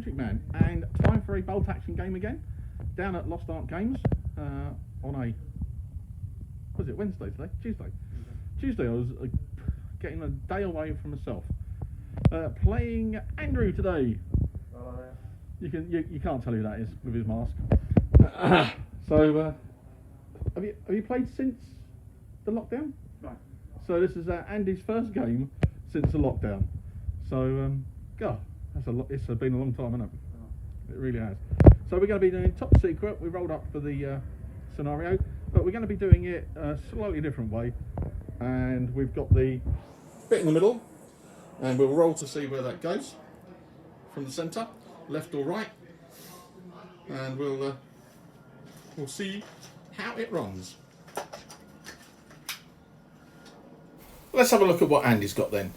Eccentric Man, and time for a bolt action game again, down at Lost Art Games on a, was it Wednesday today? Tuesday. Tuesday I was getting a day away from myself. Playing Andrew today. You can't tell who that is with his mask. So have you played since the lockdown? No. So this is Andy's first game since the lockdown. So God, that's a lot. It's been a long time, hasn't it? It really has. So we're going to be doing Top Secret. We rolled up for the scenario, but we're going to be doing it a slightly different way. And we've got the bit in the middle, and we'll roll to see where that goes from the centre, left or right, and we'll see how it runs. Let's have a look at what Andy's got then.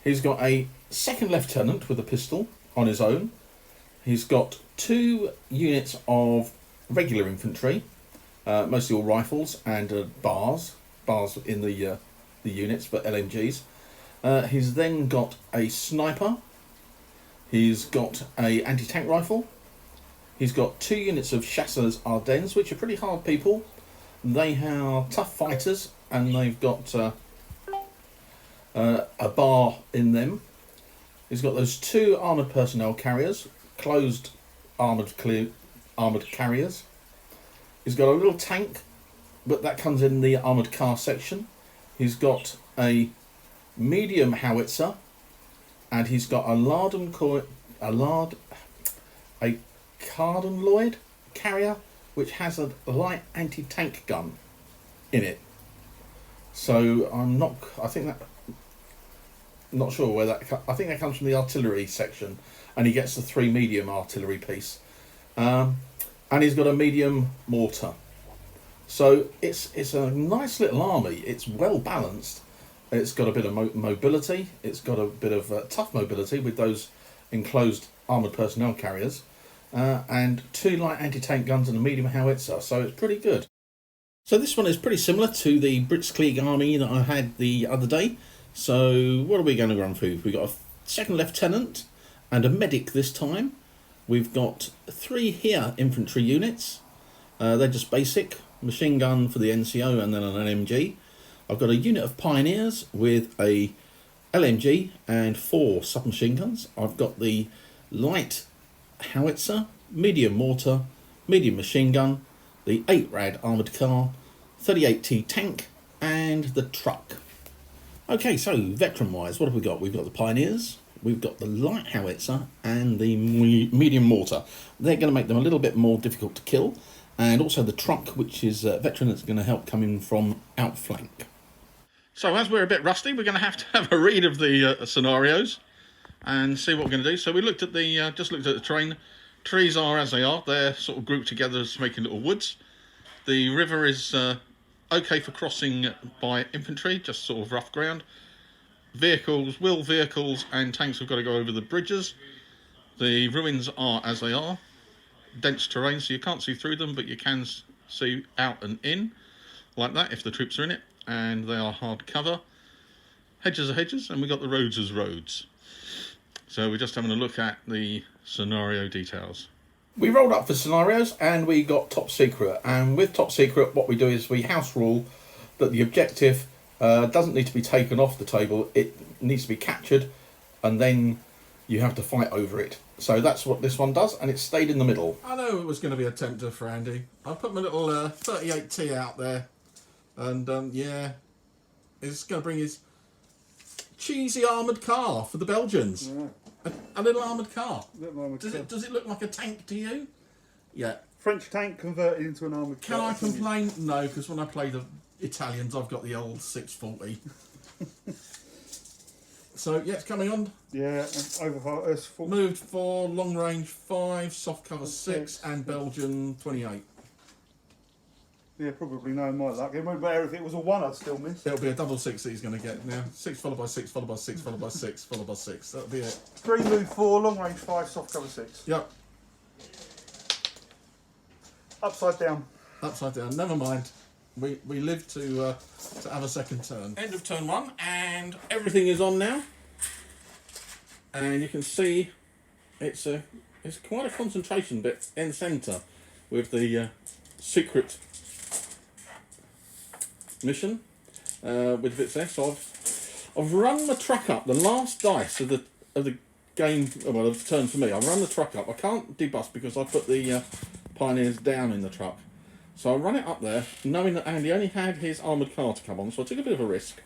He's got a second lieutenant with a pistol on his own. He's got 2 units of regular infantry, mostly all rifles and bars in the units, but LMGs. He's then got a sniper. He's got a anti-tank rifle. He's got 2 units of chasseurs Ardennes, which are pretty hard people. They are tough fighters, and they've got a bar in them. He's got those 2 armoured personnel carriers, closed armoured carriers. He's got a little tank, but that comes in the armoured car section. He's got a medium howitzer, and he's got a Carden Lloyd carrier, which has a light anti-tank gun in it. So not sure where that. I think that comes from the artillery section, and he gets the 3 medium artillery piece, and he's got a medium mortar. So it's a nice little army. It's well balanced. It's got a bit of mobility. It's got a bit of tough mobility with those enclosed armoured personnel carriers, and 2 light anti-tank guns and a medium howitzer. So it's pretty good. So this one is pretty similar to the Blitzkrieg army that I had the other day. So what are we going to run through? We've got a second lieutenant and a medic this time. We've got 3 here infantry units. They're just basic. Machine gun for the NCO and then an LMG. I've got a unit of pioneers with a LMG and 4 submachine guns. I've got the light howitzer, medium mortar, medium machine gun, the 8 rad armoured car, 38T tank, and the truck. Okay, so veteran wise, what have we got? We've got the pioneers, we've got the light howitzer, and the medium mortar. They're going to make them a little bit more difficult to kill, and also the truck, which is a veteran that's going to help come in from outflank. So as we're a bit rusty, we're going to have a read of the scenarios and see what we're going to do. So we looked at the just looked at the terrain. Trees are as they are; they're sort of grouped together as making little woods. The river is okay for crossing by infantry, just sort of rough ground. Vehicles and tanks have got to go over the bridges. The ruins are as they are. Dense terrain, so you can't see through them, but you can see out and in, like that, if the troops are in it. And they are hard cover. Hedges are hedges, and we got the roads as roads. So we're just having a look at the scenario details. We rolled up for scenarios and we got Top Secret. And with Top Secret, what we do is we house rule that the objective doesn't need to be taken off the table. It needs to be captured, and then you have to fight over it. So that's what this one does, and it stayed in the middle. I know it was going to be a tempter for Andy. I put my little 38T out there, and yeah, it's going to bring his cheesy armoured car for the Belgians. Yeah. A little armoured car. Does it look like a tank to you? Yeah. French tank converted into an armoured car. Can I complain? No, because when I play the Italians, I've got the old 640. So yeah, it's coming on. Yeah, and Moved for long range 5, soft cover 6, and Belgian 28. Yeah, probably no more luck. It would be better if it was a 1 I'd still miss. It'll be a double 6 that he's going to get now. 6 followed by 6, followed by 6, followed by 6, followed by 6. That'll be it. 3 move 4, long range 5, soft cover 6. Yep. Upside down. Upside down. Never mind. We live to have a second turn. End of turn 1, and everything is on now. And you can see it's quite a concentration bit in the centre with the secret mission with bits there. So I've run the truck up. The last dice of the game, well, of the turn for me. I run the truck up. I can't debust because I put the Pioneers down in the truck. So I run it up there, knowing that Andy only had his armoured car to come on. So I took a bit of a risk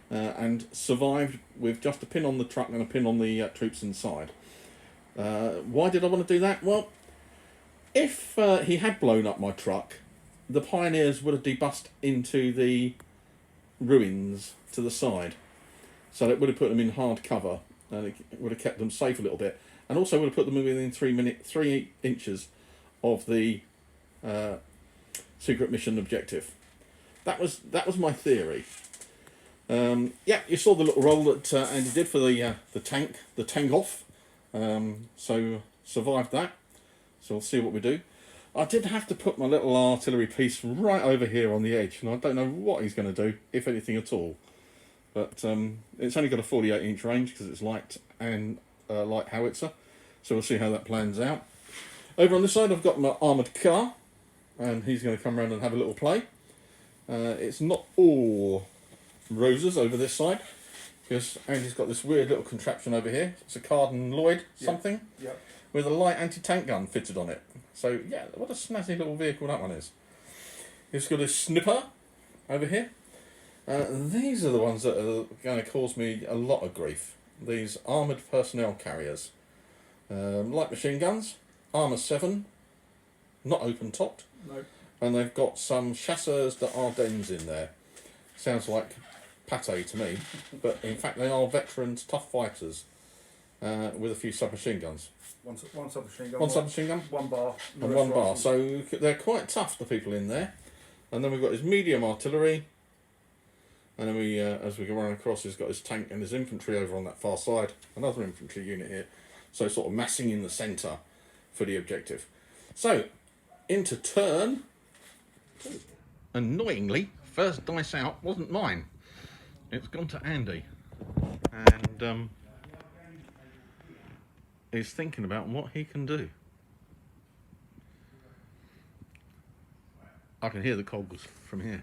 and survived with just a pin on the truck and a pin on the troops inside. Why did I want to do that? Well, if he had blown up my truck, the Pioneers would have debussed into the ruins to the side. So it would have put them in hard cover, and it would have kept them safe a little bit, and also would have put them within 3 inches of the secret mission objective. That was my theory. Yeah, you saw the little roll that Andy did for the tank off. So survived that. So we'll see what we do. I did have to put my little artillery piece right over here on the edge, and I don't know what he's going to do, if anything at all. But it's only got a 48-inch range because it's light and light howitzer. So we'll see how that plans out. Over on this side, I've got my armoured car, and he's going to come around and have a little play. It's not all roses over this side, because Andy's got this weird little contraption over here. It's a Carden Lloyd something, with a light anti-tank gun fitted on it. So yeah, what a snazzy little vehicle that one is. He's got a snipper over here. These are the ones that are going to cause me a lot of grief. These armoured personnel carriers. Light machine guns, armour 7, not open topped. No. And they've got some chasseurs d'Ardennes in there. Sounds like pate to me, but in fact they are veterans, tough fighters with a few submachine guns. One submachine gun. One submachine gun? One bar. And one bar. So they're quite tough, the people in there. And then we've got his medium artillery. And then we, as we go around across, he's got his tank and his infantry over on that far side. Another infantry unit here. So sort of massing in the centre for the objective. So, into turn 2. Annoyingly, first dice out wasn't mine. It's gone to Andy. And he's thinking about what he can do. I can hear the cogs from here.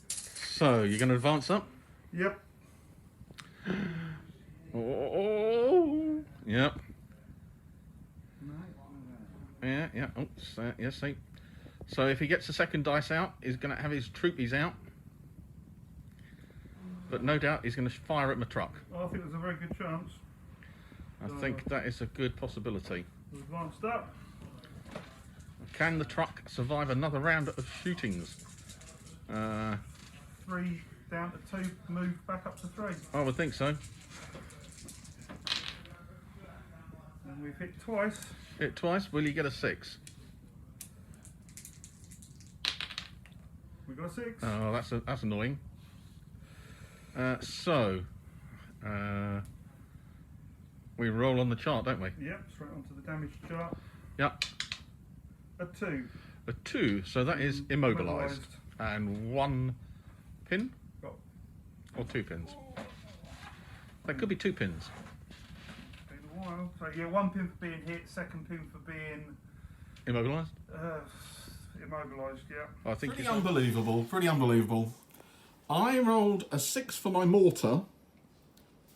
So, you're going to advance up? Yep. Oh, yep. Yeah. Oh, yes, see. So if he gets the second dice out, he's going to have his troopies out. But no doubt he's going to fire at my truck. I think there's a very good chance. I think that is a good possibility. We've advanced up. Can the truck survive another round of shootings? 3 down to 2, move back up to 3. I would think so. And we've hit twice. Hit twice, will you get a 6? We got a 6. Oh, that's annoying. So we roll on the chart, don't we? Yep, straight onto the damage chart. Yep. A 2. A 2, so that is immobilised. And 1 pin? Got Or 2 pins? That could be 2 pins. been a while. So yeah, 1 pin for being hit, 2nd pin for being Immobilised? immobilised, yeah. I think pretty unbelievable. I rolled a 6 for my mortar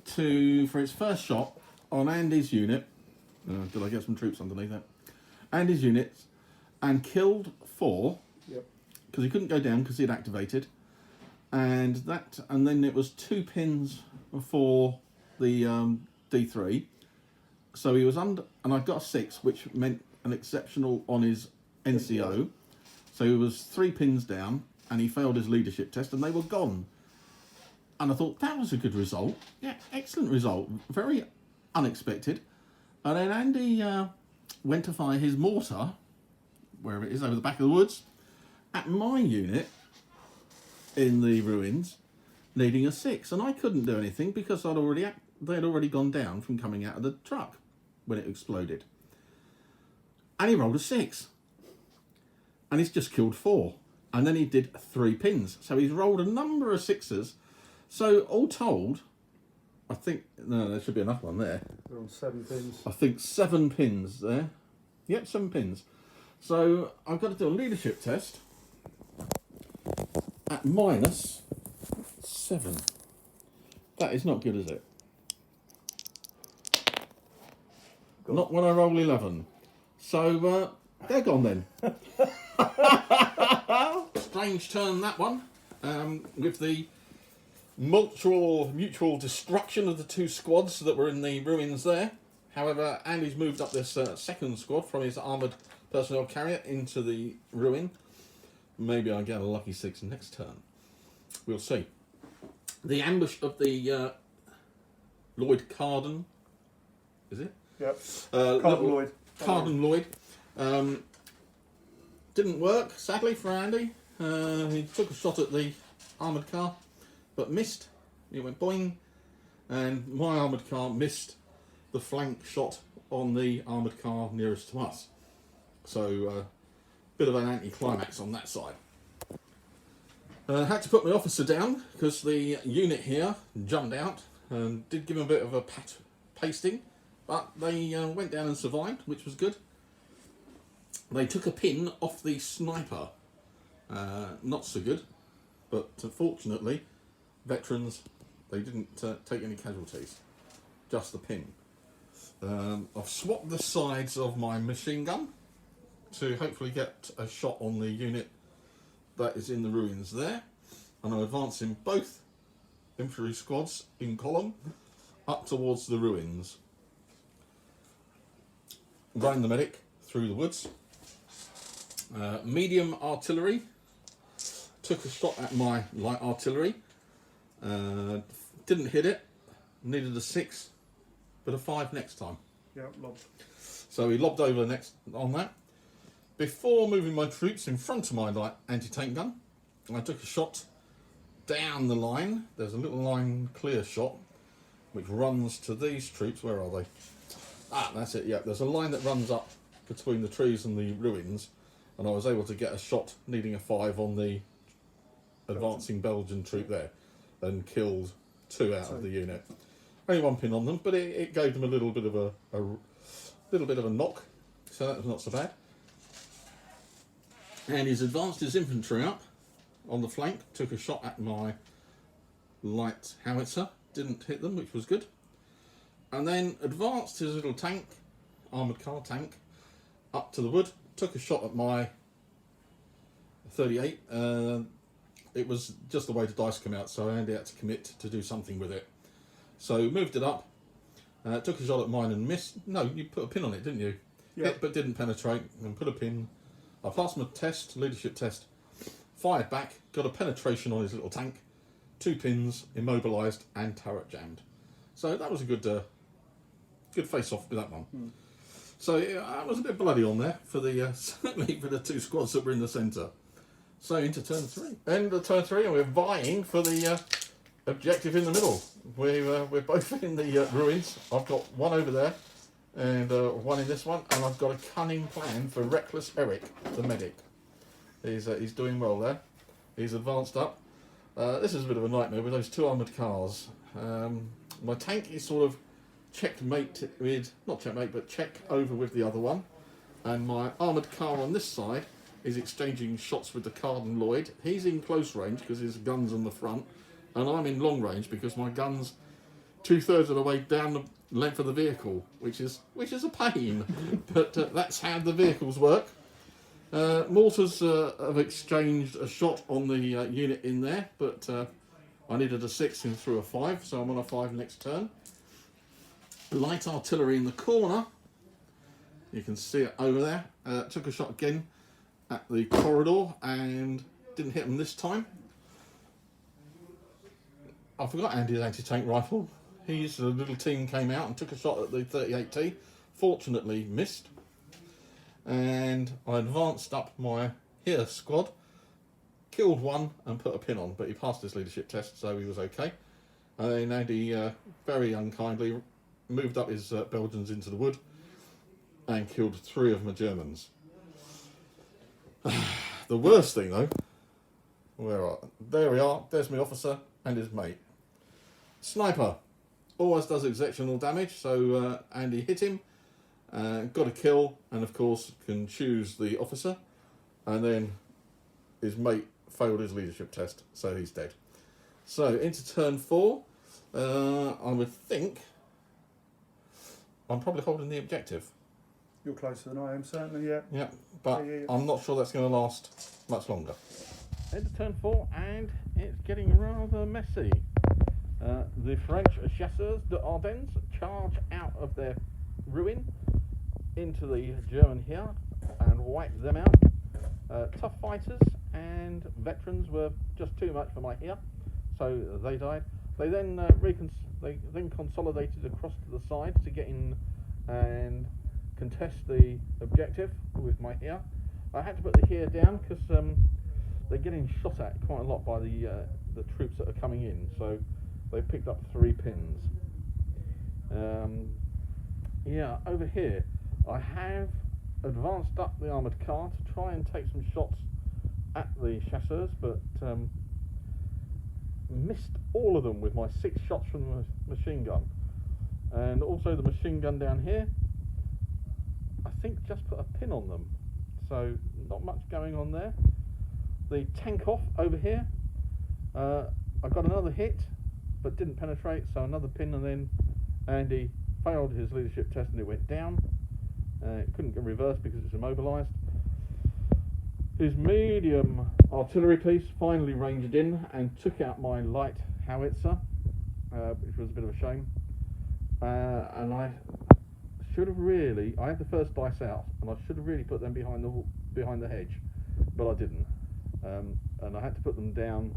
for its first shot on Andy's unit. Did I get some troops underneath that? Andy's units, and killed 4. Yep. Because he couldn't go down because he'd activated. And then it was 2 pins for the D3. So he was under, and I got a 6, which meant an exceptional on his NCO. So he was 3 pins down, and he failed his leadership test, and they were gone. And I thought, that was a good result. Yeah, excellent result. Very unexpected. And then Andy went to fire his mortar, wherever it is, over the back of the woods, at my unit in the ruins, needing a 6. And I couldn't do anything because they'd already gone down from coming out of the truck when it exploded. And he rolled a 6. And he's just killed 4. And then he did 3 pins. So he's rolled a number of 6s. So all told, I think, no, there should be enough one there. They're on 7 pins. I think 7 pins there. Yep, 7 pins. So I've got to do a leadership test at -7. That is not good, is it? Not when I roll 11. So they're gone then. Strange turn, that one. With the mutual destruction of the 2 squads that were in the ruins there. However, Andy's moved up this second squad from his armoured personnel carrier into the ruin. Maybe I get a lucky 6 next turn. We'll see. The ambush of the Lloyd Carden, is it? Yep. Carden Lloyd. Carden Lloyd. Didn't work, sadly, for Andy. He took a shot at the armoured car, but missed. It went boing, and my armoured car missed the flank shot on the armoured car nearest to us. So, bit of an anti-climax on that side. Had to put my officer down because the unit here jumped out and did give him a bit of a pasting, but they went down and survived, which was good. They took a pin off the sniper, not so good, but fortunately, veterans, they didn't take any casualties, just the pin. I've swapped the sides of my machine gun to hopefully get a shot on the unit that is in the ruins there, and I'm advancing both infantry squads in column up towards the ruins. Ran the medic through the woods. Medium artillery took a shot at my light artillery. Didn't hit it. Needed a 6, but a 5 next time. Yeah, lobbed. So he lobbed over next on that. Before moving my troops in front of my light anti-tank gun, I took a shot down the line. There's a little line clear shot which runs to these troops. Where are they? Ah, that's it. Yeah, there's a line that runs up between the trees and the ruins, and I was able to get a shot needing a 5 on the advancing Belgian troop there, and killed 2 out of the unit. Only 1 pin on them, but it gave them a little bit of a knock, so that was not so bad. And he's advanced his infantry up on the flank, took a shot at my light howitzer, didn't hit them, which was good. And then advanced his little tank, armoured car tank, up to the wood, took a shot at my 38. It was just the way the dice come out, so Andy had to commit to do something with it. So moved it up, took a shot at mine and missed. No, you put a pin on it, didn't you? Yeah. Hit but didn't penetrate, and put a pin. I passed my test, leadership test, fired back, got a penetration on his little tank, 2 pins, immobilised and turret jammed. So that was a good face-off with that one. So I was a bit bloody on there for the certainly for the 2 squads that were in the centre. So into turn 3. End of turn 3, and we're vying for the objective in the middle. We're both in the ruins. I've got 1 over there, and 1 in this one, and I've got a cunning plan for Reckless Eric, the medic. He's doing well there. He's advanced up. This is a bit of a nightmare with those 2 armoured cars. My tank is sort of check over with the other one, and my armoured car on this side is exchanging shots with the Carden Lloyd. He's in close range because his gun's on the front, and I'm in long range because my gun's 2/3 of the way down the length of the vehicle, which is a pain, but that's how the vehicles work. Mortars have exchanged a shot on the unit in there, but I needed a 6 and threw a 5, so I'm on a 5 next turn. Light artillery in the corner, you can see it over there. Took a shot again at the corridor and didn't hit him this time. I forgot Andy's anti-tank rifle. His little team came out and took a shot at the 38T. Fortunately missed. And I advanced up my here squad, killed 1 and put a pin on, but he passed his leadership test, so he was okay. And then Andy very unkindly moved up his Belgians into the wood and killed 3 of my Germans. The worst thing though, there we are, there's my officer and his mate. Sniper, always does exceptional damage. So Andy hit him, got a kill, and of course can choose the officer, and then his mate failed his leadership test, so he's dead. So into turn 4, I would think I'm probably holding the objective. You're closer than I am, certainly, yeah. Yeah, but Yeah. I'm not sure that's going to last much longer. Into turn 4, and it's getting rather messy. The French chasseurs de Ardennes charge out of their ruin into the German here and wipe them out. Tough fighters and veterans were just too much for my here, so they died. They then consolidated across to the sides to get in and contest the objective with my here. I had to put the here down because they're getting shot at quite a lot by the troops that are coming in, so they picked up 3 pins. Yeah, over here I have advanced up the armoured car to try and take some shots at the chasseurs, but missed all of them with my 6 shots from the machine gun. And also the machine gun down here, I think just put a pin on them, so not much going on there. The tank off over here, I got another hit but didn't penetrate, so another pin, and then Andy failed his leadership test and it went down. It couldn't get reversed because it's immobilised. His medium artillery piece finally ranged in and took out my light howitzer, which was a bit of a shame. And I should have really, I had the first dice out, and I should have really put them behind the hedge, but I didn't. And I had to put them down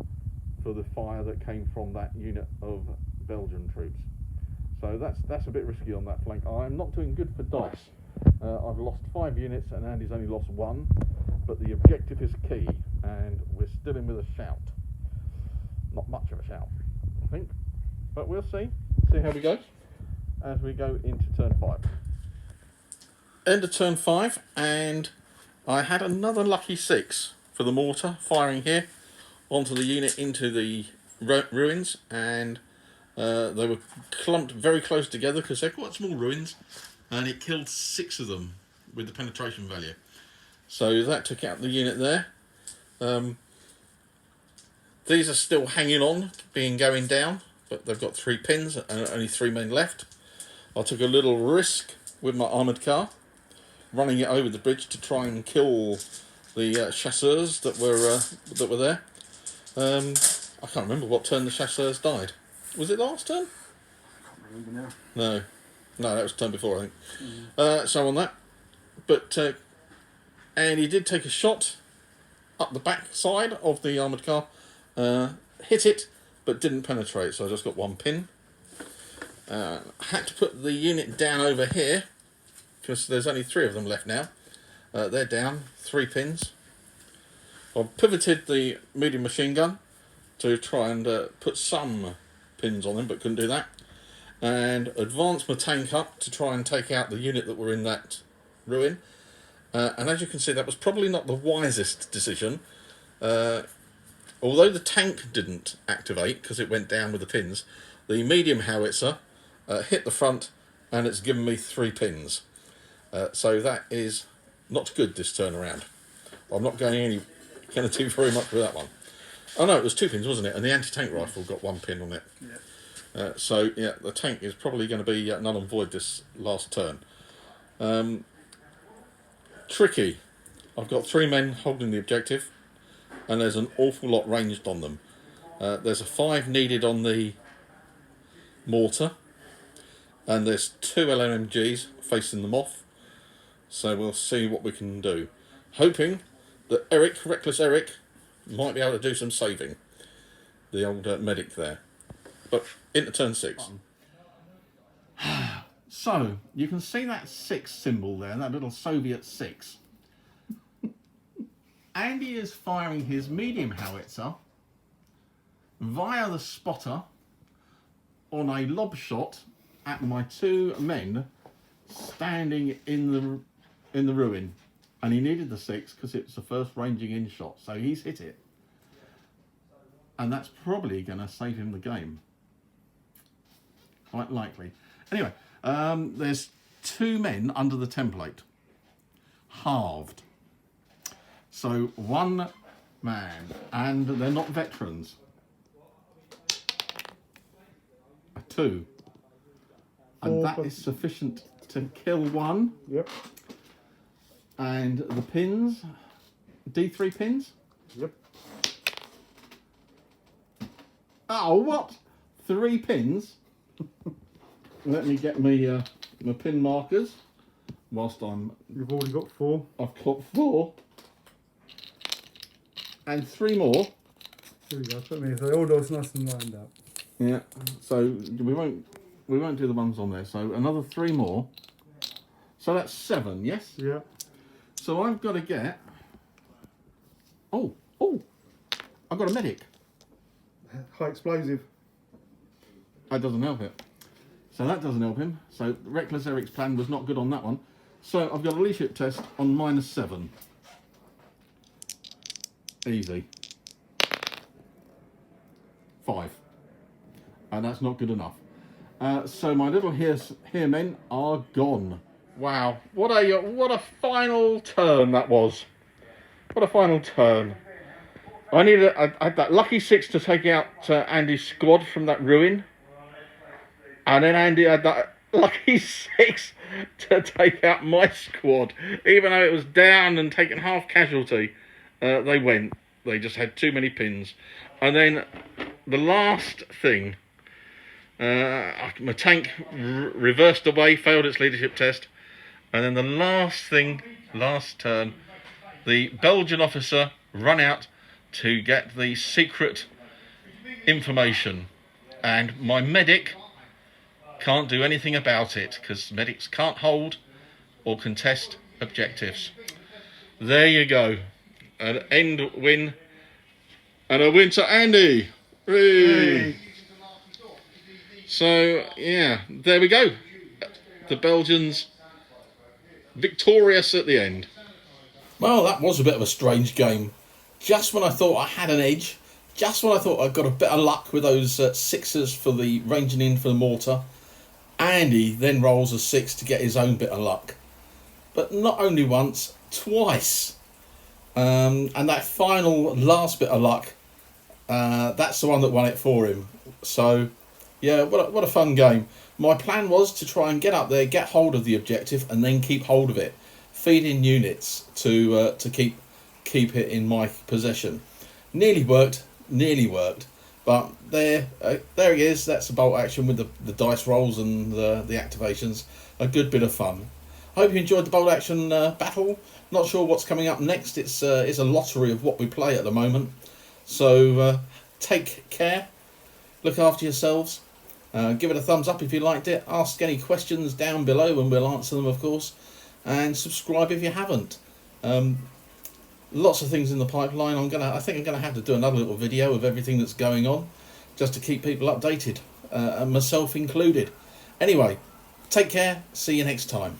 for the fire that came from that unit of Belgian troops. So that's a bit risky on that flank. I'm not doing good for dice. I've lost 5 units and Andy's only lost 1, but the objective is key, and we're still in with a shout. Not much of a shout, I think, but we'll see how we go as we go into turn 5. End of turn 5, and I had another lucky 6 for the mortar firing here onto the unit into the ruins, and they were clumped very close together because they're quite small ruins, and it killed 6 of them with the penetration value. So that took out the unit there. These are still hanging on, going down, but they've got 3 pins and only 3 men left. I took a little risk with my armoured car, running it over the bridge to try and kill the chasseurs that were there. I can't remember what turn the chasseurs died. Was it last turn? I can't remember now. No, that was the turn before, I think. So on that, but and he did take a shot up the back side of the armoured car, hit it, but didn't penetrate. So I just got 1 pin. Had to put the unit down over here because there's only 3 of them left now. They're down 3 pins. I've pivoted the medium machine gun to try and put some pins on them, but couldn't do that. And advanced my tank up to try and take out the unit that were in that ruin. And as you can see, that was probably not the wisest decision. Although the tank didn't activate because it went down with the pins, the medium howitzer hit the front, and it's given me 3 pins. So that is not good this turn around. I'm not going to do very much with that one. Oh no, it was 2 pins, wasn't it? And the anti-tank rifle got 1 pin on it. Yeah. So yeah, the tank is probably going to be null and void this last turn. Tricky. I've got 3 men holding the objective, and there's an awful lot ranged on them. There's a 5 needed on the mortar, and there's 2 LMGs facing them off. So we'll see what we can do. Hoping that Reckless Eric, might be able to do some saving. The old medic there. But into turn 6. So, you can see that 6 symbol there, that little Soviet 6. Andy is firing his medium howitzer via the spotter on a lob shot at my 2 men standing in the ruin. And he needed the 6 because it's the first ranging in shot, so he's hit it. And that's probably going to save him the game. quite likely. Anyway, there's 2 men under the template, halved. So 1 man, and they're not veterans. 2, and that is sufficient to kill 1. Yep. And the pins, D3 pins. Yep. Oh, what? 3 pins? Let me get me my pin markers. Whilst You've already got 4. I've got 4. And 3 more. Here we go. Put me. So all those nice and lined up. Yeah. So we won't do the ones on there. So another 3 more. So that's 7. Yes. Yeah. So I've got to get. Oh! I've got a medic. High explosive. That doesn't help it. So that doesn't help him. So Reckless Eric's plan was not good on that one. So I've got a leadership test on -7. Easy. 5. And that's not good enough. So my little here men are gone. Wow, what a final turn that was. What a final turn. I had that lucky 6 to take out Andy's squad from that ruin. And then Andy had that lucky 6 to take out my squad. Even though it was down and taking half casualty, they just had too many pins. And then the last thing, my tank reversed away, failed its leadership test. And then the last turn, the Belgian officer ran out to get the secret information. And my medic can't do anything about it, because medics can't hold or contest objectives. There you go. An end win. And a win to Andy. Hey. So, yeah, there we go. The Belgians victorious at the end. Well, that was a bit of a strange game. Just when I thought I had an edge, just when I thought I got a bit of luck with those 6s for the ranging in for the mortar, Andy then rolls a 6 to get his own bit of luck. But not only once, twice. And that final last bit of luck, that's the one that won it for him. So, yeah, what a fun game. My plan was to try and get up there, get hold of the objective, and then keep hold of it. Feed in units to keep it in my possession. Nearly worked. But there he is. That's the bolt action with the dice rolls and the activations. A good bit of fun. Hope you enjoyed the bolt action battle. Not sure what's coming up next. It's a lottery of what we play at the moment. So take care. Look after yourselves. Give it a thumbs up if you liked it. Ask any questions down below and we'll answer them, of course. And subscribe if you haven't. Lots of things in the pipeline. I think I'm gonna have to do another little video of everything that's going on, just to keep people updated, and myself included. Anyway, take care. See you next time.